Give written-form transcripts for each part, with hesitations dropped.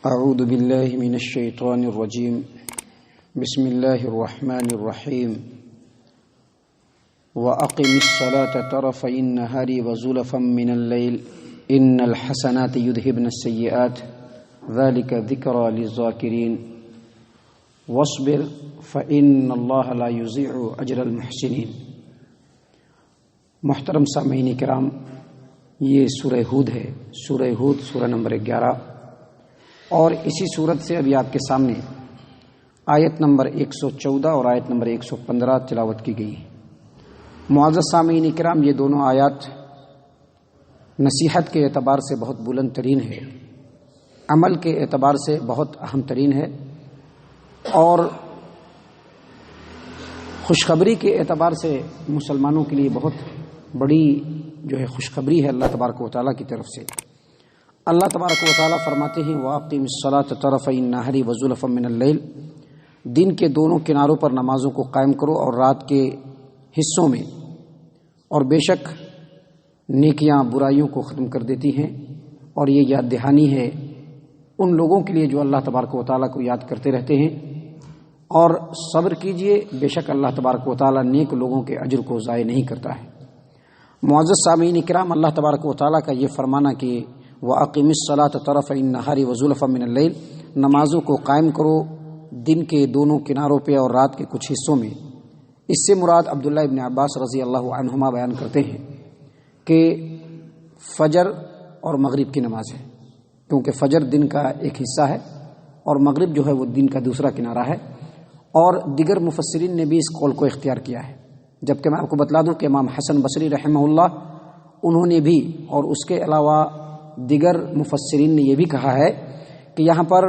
اعوذ باللہ من الشیطان الرجیم بسم اللہ الرحمن الرحیم وَأَقِمِ الصَّلَاةَ طَرَفَيِ النَّهَارِ وَزُلَفًا مِّنَ اللَّيْلِ إِنَّ الْحَسَنَاتِ يُذْهِبْنَ السَّيِّئَاتِ ذَلِكَ ذِكْرَى لِلذَّاكِرِينَ وَاصْبِرْ فَإِنَّ اللَّهَ لَا يُضِيعُ أَجْرَ الْمُحْسِنِينَ۔ محترم سامعین کرام، یہ سورہ ہود ہے، سورہ ہود سورہ نمبر 11، اور اسی صورت سے ابھی آپ کے سامنے آیت نمبر 114 اور آیت نمبر 115 تلاوت کی گئی ہے۔ معزز سامعین کرام، یہ دونوں آیات نصیحت کے اعتبار سے بہت بلند ترین ہے، عمل کے اعتبار سے بہت اہم ترین ہے، اور خوشخبری کے اعتبار سے مسلمانوں کے لیے بہت بڑی خوشخبری ہے اللہ تبارک و تعالیٰ کی طرف سے۔ اللہ تبارک و تعالیٰ فرماتے ہیں وَأَقِمِ الصَّلَاةَ طَرَفَيِ النَّهَارِ وَزُلَفًا مِّنَ اللَّيْلِ، دن کے دونوں کناروں پر نمازوں کو قائم کرو اور رات کے حصوں میں، اور بے شک نیکیاں برائیوں کو ختم کر دیتی ہیں، اور یہ یاد دہانی ہے ان لوگوں کے لیے جو اللہ تبارک و تعالیٰ کو یاد کرتے رہتے ہیں، اور صبر کیجئے، بے شک اللہ تبارک و تعالیٰ نیک لوگوں کے اجر کو ضائع نہیں کرتا ہے۔ معزز سامعین کرام، اللہ تبارک و تعالیٰ کا یہ فرمانا کہ وَأَقِمِ الصَّلَاةَ طَرَفَيِ النَّهَارِ وَزُلَفًا مِّنَ اللَّيْلِ، نمازوں کو قائم کرو دن کے دونوں کناروں پہ اور رات کے کچھ حصوں میں، اس سے مراد عبداللہ ابن عباس رضی اللہ عنہما بیان کرتے ہیں کہ فجر اور مغرب کی نماز ہے، کیونکہ فجر دن کا ایک حصہ ہے اور مغرب جو ہے وہ دن کا دوسرا کنارہ ہے، اور دیگر مفسرین نے بھی اس قول کو اختیار کیا ہے، جبکہ میں آپ کو بتلا دوں کہ امام حسن بصری رحمہ اللہ انہوں نے بھی، اور اس کے علاوہ دیگر مفسرین نے یہ بھی کہا ہے کہ یہاں پر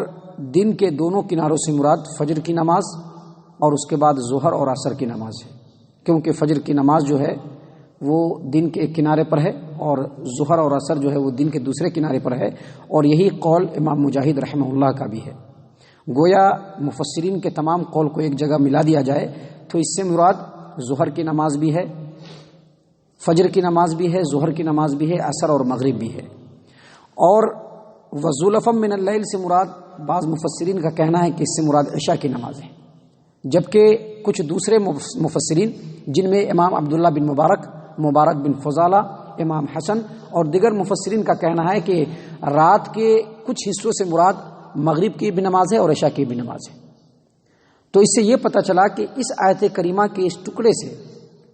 دن کے دونوں کناروں سے مراد فجر کی نماز اور اس کے بعد ظہر اور عصر کی نماز ہے، کیونکہ فجر کی نماز جو ہے وہ دن کے ایک کنارے پر ہے اور ظہر اور عصر جو ہے وہ دن کے دوسرے کنارے پر ہے، اور یہی قول امام مجاہد رحمہ اللہ کا بھی ہے۔ گویا مفسرین کے تمام قول کو ایک جگہ ملا دیا جائے تو اس سے مراد ظہر کی نماز بھی ہے، فجر کی نماز بھی ہے، ظہر کی نماز بھی ہے، عصر اور مغرب بھی ہے۔ اور وَزُلَفًا مِّنَ اللَّيْلِ سے مراد بعض مفسرین کا کہنا ہے کہ اس سے مراد عشاء کی نماز ہے، جبکہ کچھ دوسرے مفسرین جن میں امام عبداللہ بن مبارک بن فضالہ، امام حسن اور دیگر مفسرین کا کہنا ہے کہ رات کے کچھ حصوں سے مراد مغرب کی بھی نماز ہے اور عشاء کی بھی نماز ہے۔ تو اس سے یہ پتہ چلا کہ اس آیت کریمہ کے اس ٹکڑے سے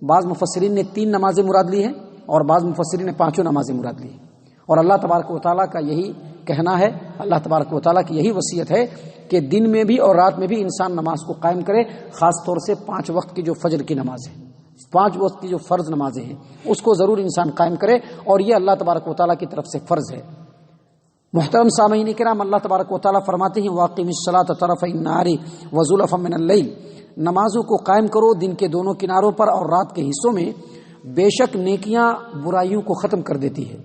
بعض مفسرین نے 3 نمازیں مراد لی ہیں اور بعض مفسرین نے 5 نمازیں مراد لی ہیں، اور اللہ تبارک و تعالیٰ کا یہی کہنا ہے، اللہ تبارک و تعالیٰ کی یہی وصیت ہے کہ دن میں بھی اور رات میں بھی انسان نماز کو قائم کرے، خاص طور سے 5 وقت کی جو فجر کی نماز ہے، 5 وقت کی جو فرض نمازیں ہیں اس کو ضرور انسان قائم کرے، اور یہ اللہ تبارک و تعالیٰ کی طرف سے فرض ہے۔ محترم سامعین کرام، اللہ تبارک و تعالیٰ فرماتے ہیں وَأَقِمِ الصَّلَاةَ طَرَفَيِ النَّهَارِ وَزُلَفًا مِّنَ اللَّيْلِ، نمازوں کو قائم کرو دن کے دونوں کناروں پر اور رات کے حصوں میں، بے شک نیکیاں برائیوں کو ختم کر دیتی ہے۔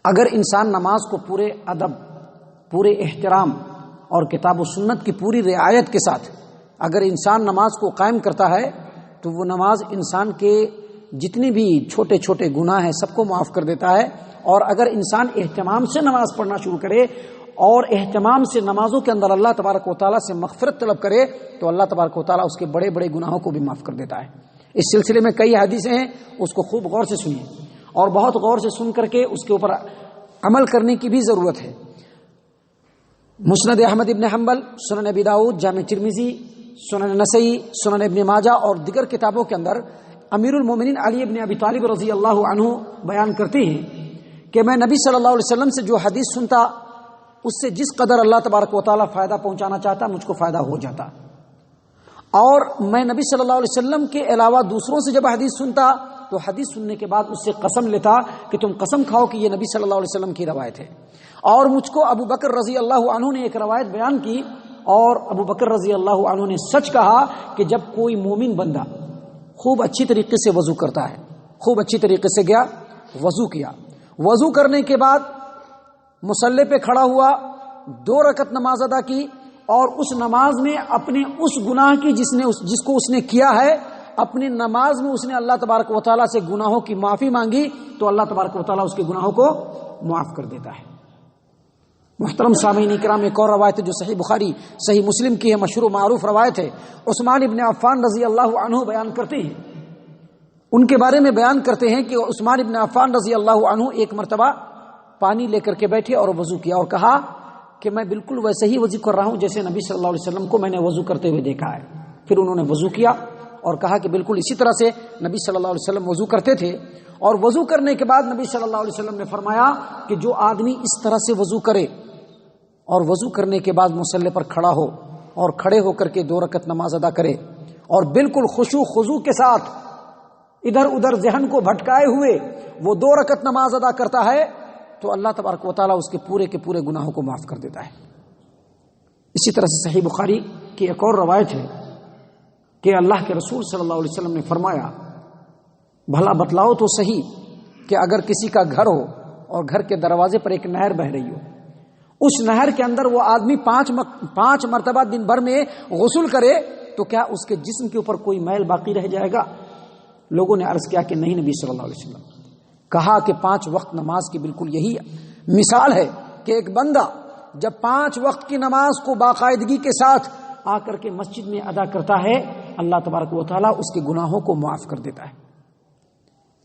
اگر انسان نماز کو پورے ادب، پورے احترام اور کتاب و سنت کی پوری رعایت کے ساتھ اگر انسان نماز کو قائم کرتا ہے تو وہ نماز انسان کے جتنے بھی چھوٹے چھوٹے گناہ ہیں سب کو معاف کر دیتا ہے، اور اگر انسان اہتمام سے نماز پڑھنا شروع کرے اور اہتمام سے نمازوں کے اندر اللہ تبارک و تعالیٰ سے مغفرت طلب کرے تو اللہ تبارک و تعالیٰ اس کے بڑے بڑے گناہوں کو بھی معاف کر دیتا ہے۔ اس سلسلے میں کئی حدیثیں ہیں، اس کو خوب غور سے سنیے، اور بہت غور سے سن کر کے اس کے اوپر عمل کرنے کی بھی ضرورت ہے۔ مسند احمد ابن حنبل، سنن ابی داؤد، جامع ترمذی، سنن نسائی، سنن ابن ماجہ اور دیگر کتابوں کے اندر امیر المومنین علی ابن ابی طالب رضی اللہ عنہ بیان کرتے ہیں کہ میں نبی صلی اللہ علیہ وسلم سے جو حدیث سنتا اس سے جس قدر اللہ تبارک و تعالیٰ فائدہ پہنچانا چاہتا مجھ کو فائدہ ہو جاتا، اور میں نبی صلی اللہ علیہ وسلم کے علاوہ دوسروں سے جب حدیث سنتا تو حدیث سننے کے بعد اس سے قسم لیتا کہ تم قسم کھاؤ کہ یہ نبی صلی اللہ علیہ وسلم کی روایت ہے۔ اور مجھ کو ابو بکر رضی اللہ عنہ نے ایک روایت بیان کی، اور ابو بکر رضی اللہ عنہ نے سچ کہا کہ جب کوئی مومن بندہ خوب اچھی طریقے سے وضو کرتا ہے، خوب اچھی طریقے سے گیا وضو کیا، وضو کرنے کے بعد مصلی پہ کھڑا ہوا، 2 رکعت نماز ادا کی، اور اس نماز میں اپنے اس گناہ کی جس کو اس نے کیا ہے، اپنی نماز میں اس نے اللہ تبارک و تعالیٰ سے گناہوں کی معافی مانگی تو اللہ تبارک و تعالیٰ اس کے گناہوں کو معاف کر دیتا ہے۔ محترم سامعین کرام، ایک اور روایت جو صحیح بخاری صحیح مسلم کی ہے، مشہور و معروف روایت ہے، عثمان ابن عفان رضی اللہ عنہ بیان کرتے ہیں، ان کے بارے میں بیان کرتے ہیں کہ عثمان ابن عفان رضی اللہ عنہ ایک مرتبہ پانی لے کر کے بیٹھے اور وضو کیا اور کہا کہ میں بالکل ویسے ہی وضو کر رہا ہوں جیسے نبی صلی اللہ علیہ وسلم کو میں نے وضو کرتے ہوئے دیکھا ہے۔ پھر انہوں نے وضو کیا اور کہا کہ بالکل اسی طرح سے نبی صلی اللہ علیہ وسلم وضو کرتے تھے، اور وضو کرنے کے بعد نبی صلی اللہ علیہ وسلم نے فرمایا کہ جو آدمی اس طرح سے وضو کرے اور وضو کرنے کے بعد مصلی پر کھڑا ہو اور کھڑے ہو کر کے 2 رکعت نماز ادا کرے اور بالکل خشوع خضوع کے ساتھ ادھر ادھر ذہن کو بھٹکائے ہوئے وہ 2 رکعت نماز ادا کرتا ہے تو اللہ تبارک و تعالیٰ اس کے پورے گناہوں کو معاف کر دیتا ہے۔ اسی طرح سے صحیح بخاری کی ایک اور روایت ہے کہ اللہ کے رسول صلی اللہ علیہ وسلم نے فرمایا، بھلا بتلاؤ تو صحیح کہ اگر کسی کا گھر ہو اور گھر کے دروازے پر ایک نہر بہ رہی ہو، اس نہر کے اندر وہ آدمی 5 مرتبہ دن بھر میں غسل کرے تو کیا اس کے جسم کے اوپر کوئی میل باقی رہ جائے گا؟ لوگوں نے عرض کیا کہ نہیں نبی صلی اللہ علیہ وسلم۔ کہا کہ 5 وقت نماز کی بالکل یہی مثال ہے کہ ایک بندہ جب 5 وقت کی نماز کو باقاعدگی کے ساتھ آ کر کے مسجد میں ادا کرتا ہے، اللہ تبارک و تعالیٰ اس کے گناہوں کو معاف کر دیتا ہے۔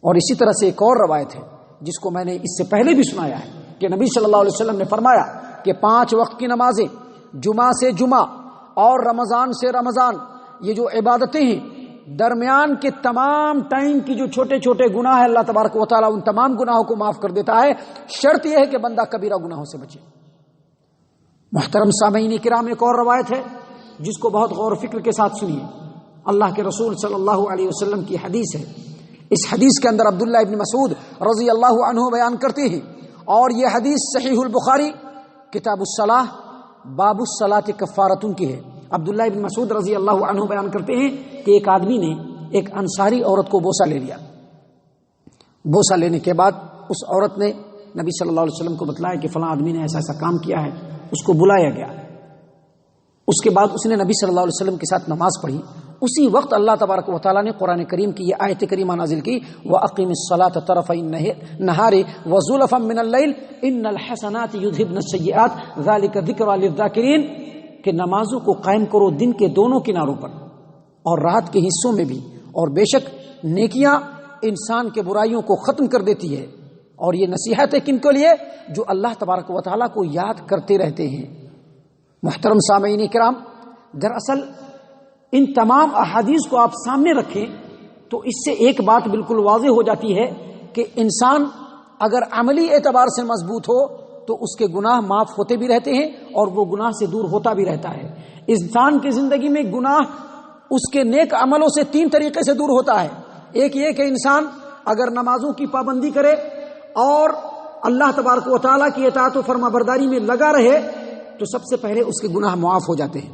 اور اسی طرح سے ایک اور روایت ہے جس کو میں نے اس سے پہلے بھی سنایا ہے کہ نبی صلی اللہ علیہ وسلم نے فرمایا کہ 5 وقت کی نمازیں، جمعہ سے جمعہ اور رمضان سے رمضان، یہ جو عبادتیں ہیں، درمیان کے تمام ٹائم کی جو چھوٹے چھوٹے گناہ ہے اللہ تبارک و تعالیٰ ان تمام گناہوں کو معاف کر دیتا ہے، شرط یہ ہے کہ بندہ کبیرہ گناہوں سے بچے۔ محترم سامعین کرام، ایک اور روایت ہے جس کو بہت غور و فکر کے ساتھ سنیے، اللہ کے رسول صلی اللہ علیہ وسلم کی حدیث ہے۔ اس حدیث کے اندر عبداللہ ابن مسعود رضی اللہ عنہ بیان کرتے ہیں، اور یہ حدیث صحیح البخاری کتاب الصلاح باب الصلاۃ کفارۃ کی ہے۔ عبداللہ ابن مسعود رضی اللہ عنہ بیان کرتے ہیں کہ ایک آدمی نے ایک انصاری عورت کو بوسہ لے لیا۔ بوسہ لینے کے بعد اس عورت نے نبی صلی اللہ علیہ وسلم کو بتلایا کہ فلاں آدمی نے ایسا ایسا کام کیا ہے، اس کو بلایا گیا۔ اس کے بعد اس نے نبی صلی اللہ علیہ وسلم کے ساتھ نماز پڑھی۔ اسی وقت اللہ تبارک و تعالیٰ نے قرآن کریم کی یہ آیت کریمہ نازل کی، وَأَقِمِ الصَّلَاةَ طَرَفَيِ النَّهَارِ وَزُلَفًا مِّنَ اللَّيْلِ إِنَّ الْحَسَنَاتِ يُذْهِبْنَ السَّيِّئَاتِ ذَلِكَ ذِكْرَىٰ لِلذَّاكِرِينَ، کہ نمازوں کو قائم کرو دن کے دونوں کناروں پر اور رات کے حصوں میں بھی، اور بے شک نیکیاں انسان کے برائیوں کو ختم کر دیتی ہے۔ اور یہ نصیحت ہے کن کے لیے؟ جو اللہ تبارک و تعالیٰ کو یاد کرتے رہتے ہیں۔ محترم سامعین کرام، دراصل ان تمام احادیث کو آپ سامنے رکھیں تو اس سے ایک بات بالکل واضح ہو جاتی ہے کہ انسان اگر عملی اعتبار سے مضبوط ہو تو اس کے گناہ معاف ہوتے بھی رہتے ہیں اور وہ گناہ سے دور ہوتا بھی رہتا ہے۔ انسان کی زندگی میں گناہ اس کے نیک عملوں سے 3 طریقے سے دور ہوتا ہے۔ ایک یہ کہ انسان اگر نمازوں کی پابندی کرے اور اللہ تبارک و تعالیٰ کی اطاعت و فرما برداری میں لگا رہے تو سب سے پہلے اس کے گناہ معاف ہو جاتے ہیں۔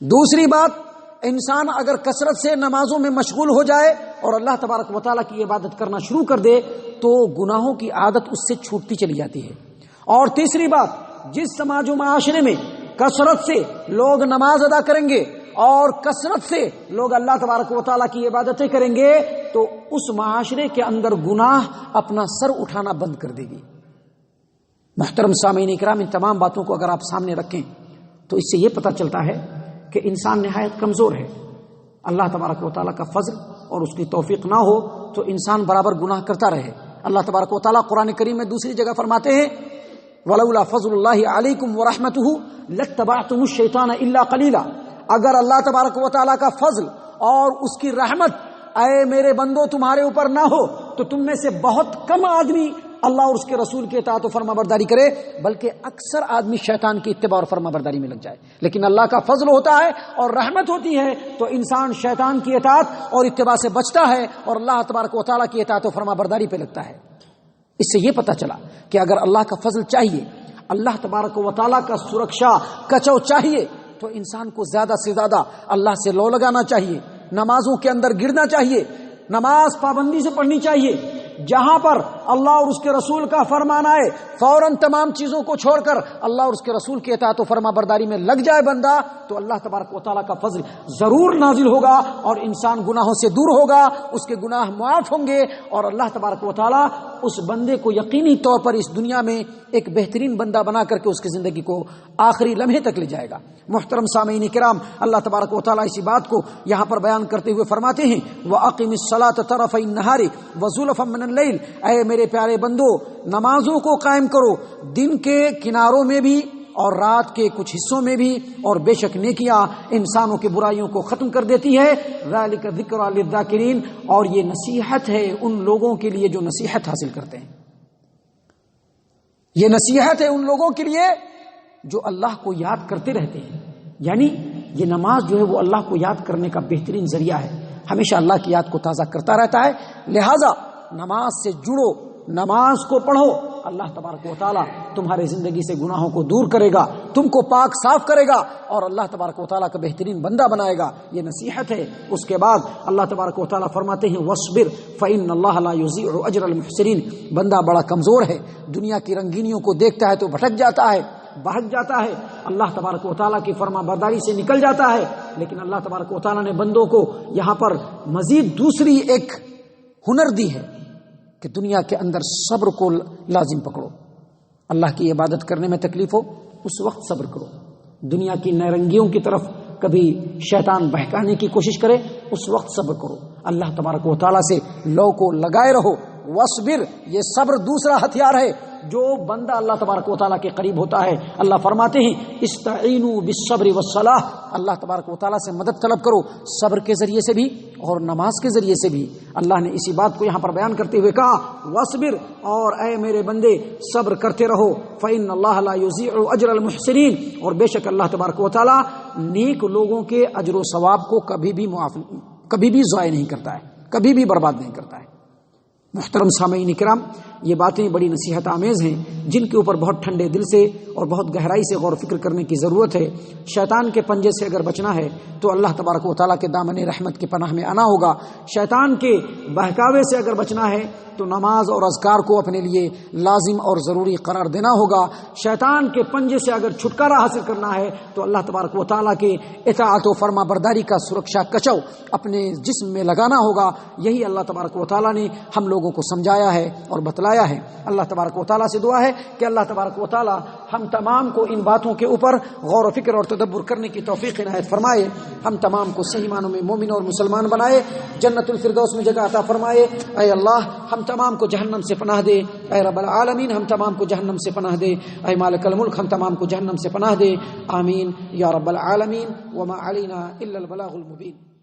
دوسری بات، انسان اگر کثرت سے نمازوں میں مشغول ہو جائے اور اللہ تبارک و تعالیٰ کی عبادت کرنا شروع کر دے تو گناہوں کی عادت اس سے چھوٹتی چلی جاتی ہے۔ اور تیسری بات، جس سماج و معاشرے میں کثرت سے لوگ نماز ادا کریں گے اور کثرت سے لوگ اللہ تبارک و تعالیٰ کی عبادتیں کریں گے تو اس معاشرے کے اندر گناہ اپنا سر اٹھانا بند کر دے گی۔ محترم سامعین کرام، ان تمام باتوں کو اگر آپ سامنے رکھیں تو اس سے یہ پتہ چلتا ہے کہ انسان نہایت کمزور ہے۔ اللہ تبارک و تعالیٰ کا فضل اور اس کی توفیق نہ ہو تو انسان برابر گناہ کرتا رہے۔ اللہ تبارک و تعالیٰ قرآن کریم میں دوسری جگہ فرماتے ہیں، وَلَوْلَا فَضْلُ اللَّهِ عَلَيْكُمْ وَرَحْمَتُهُ لَاتَّبَعْتُمُ الشَّيْطَانَ إِلَّا قَلِيلًا، اگر اللہ تبارک و تعالیٰ کا فضل اور اس کی رحمت اے میرے بندو تمہارے اوپر نہ ہو تو تم میں سے بہت کم آدمی اللہ اور اس کے رسول کے اطاعت و فرما برداری کرے، بلکہ اکثر آدمی شیطان کی اتباع اور فرما برداری میں لگ جائے۔ لیکن اللہ کا فضل ہوتا ہے اور رحمت ہوتی ہے تو انسان شیطان کی اطاعت اور اتباع سے بچتا ہے اور اللہ تبارک و تعالیٰ کی اطاعت و فرما برداری پہ لگتا ہے۔ اس سے یہ پتہ چلا کہ اگر اللہ کا فضل چاہیے، اللہ تبارک و تعالیٰ کا سرکشا کچو چاہیے تو انسان کو زیادہ سے زیادہ اللہ سے لو لگانا چاہیے، نمازوں کے اندر گرنا چاہیے، نماز پابندی سے پڑھنی چاہیے۔ جہاں پر اللہ اور اس کے رسول کا فرمان آئے فوراً تمام چیزوں کو چھوڑ کر اللہ اور اس کے رسول کی اطاعت و فرما برداری میں لگ جائے بندہ تو اللہ تبارک و تعالیٰ کا فضل ضرور نازل ہوگا اور انسان گناہوں سے دور ہوگا، اس کے گناہ معاف ہوں گے اور اللہ تبارک و تعالیٰ اس بندے کو یقینی طور پر اس دنیا میں ایک بہترین بندہ بنا کر کے اس کی زندگی کو آخری لمحے تک لے جائے گا۔ محترم سامعین کرام، اللہ تبارک و تعالیٰ اسی بات کو یہاں پر بیان کرتے ہوئے فرماتے ہیں وَأَقِمِ الصَّلَاةَ طَرَفَيِ النَّهَارِ وَزُلَفًا مِّنَ اللَّيْلِ، اے میرے پیارے بندو نمازوں کو قائم کرو دن کے کناروں میں بھی اور رات کے کچھ حصوں میں بھی، اور بے شک نیکیاں انسانوں کی برائیوں کو ختم کر دیتی ہے۔ ذَلِكَ ذِكْرَىٰ لِلذَّاكِرِينَ، اور یہ نصیحت ہے ان لوگوں کے لیے جو نصیحت حاصل کرتے ہیں، یہ نصیحت ہے ان لوگوں کے لیے جو اللہ کو یاد کرتے رہتے ہیں۔ یعنی یہ نماز جو ہے وہ اللہ کو یاد کرنے کا بہترین ذریعہ ہے، ہمیشہ اللہ کی یاد کو تازہ کرتا رہتا ہے۔ لہٰذا نماز سے جڑو، نماز کو پڑھو، اللہ تبارک و تعالیٰ تمہارے زندگی سے گناہوں کو دور کرے گا، تم کو پاک صاف کرے گا، اور اللہ تبارک و تعالیٰ کا بہترین بندہ بنائے گا۔ یہ نصیحت ہے۔ اس کے بعد اللہ تبارک و تعالیٰ فرماتے ہیں وَاصْبِرْ فَإِنَّ اللَّهَ لَا يُضِيعُ أَجْرَ الْمُحْسِنِينَ، بندہ بڑا کمزور ہے، دنیا کی رنگینیوں کو دیکھتا ہے تو بھٹک جاتا ہے، بہک جاتا ہے، اللہ تبارک و تعالیٰ کی فرما برداری سے نکل جاتا ہے۔ لیکن اللہ تبارک و تعالیٰ نے بندوں کو یہاں پر مزید دوسری ایک ہنر دی ہے کہ دنیا کے اندر صبر کو لازم پکڑو۔ اللہ کی عبادت کرنے میں تکلیف ہو اس وقت صبر کرو، دنیا کی نرنگیوں کی طرف کبھی شیطان بہکانے کی کوشش کرے اس وقت صبر کرو، اللہ تبارک و تعالیٰ سے لو کو لگائے رہو۔ وَاصْبِرْ، یہ صبر دوسرا ہتھیار ہے جو بندہ اللہ تبارک و تعالیٰ کے قریب ہوتا ہے۔ اللہ فرماتے ہیں استعینوا بالصبر والصلاۃ، اللہ تبارک و تعالیٰ سے مدد طلب کرو صبر کے ذریعے سے بھی اور نماز کے ذریعے سے بھی۔ اللہ نے اسی بات کو یہاں پر بیان کرتے ہوئے کہا وَاصْبِرْ، اور اے میرے بندے صبر کرتے رہو، فَإِنَّ اللَّهَ لَا يُضِيعُ أَجْرَ الْمُحْسِنِينَ، اور بے شک اللہ تبارک و تعالیٰ نیک لوگوں کے اجر و ثواب کو کبھی بھی ضائع نہیں کرتا ہے، کبھی بھی برباد نہیں کرتا ہے۔ محترم سامعین کرام، یہ باتیں بڑی نصیحت آمیز ہیں جن کے اوپر بہت ٹھنڈے دل سے اور بہت گہرائی سے غور و فکر کرنے کی ضرورت ہے۔ شیطان کے پنجے سے اگر بچنا ہے تو اللہ تبارک و تعالیٰ کے دامن رحمت کی پناہ میں آنا ہوگا، شیطان کے بہکاوے سے اگر بچنا ہے تو نماز اور اذکار کو اپنے لیے لازم اور ضروری قرار دینا ہوگا، شیطان کے پنجے سے اگر چھٹکارا حاصل کرنا ہے تو اللہ تبارک و تعالیٰ کے اطاعت و فرما برداری کا سرکشا کچو اپنے جسم میں لگانا ہوگا۔ یہی اللہ تبارک و تعالیٰ نے ہم لوگوں کو سمجھایا ہے اور بتلایا ہے۔ اللہ تبارک و تعالیٰ سے دعا ہے کہ اللہ تبارک و تعالیٰ ہم تمام کو ان باتوں کے اوپر غور و فکر اور تدبر کرنے کی توفیق عنایت فرمائے، ہم تمام کو صحیح معنوں میں مومن اور مسلمان بنائے، جنت الفردوس میں جگہ عطا فرمائے۔ اے اللہ ہم تمام کو جہنم سے پناہ دے، اے رب العالمین ہم تمام کو جہنم سے پناہ دے، اے مالک الملک ہم تمام کو جہنم سے پناہ دے، آمین یا رب العالمین۔ وما علینا الا البلاغ المبین۔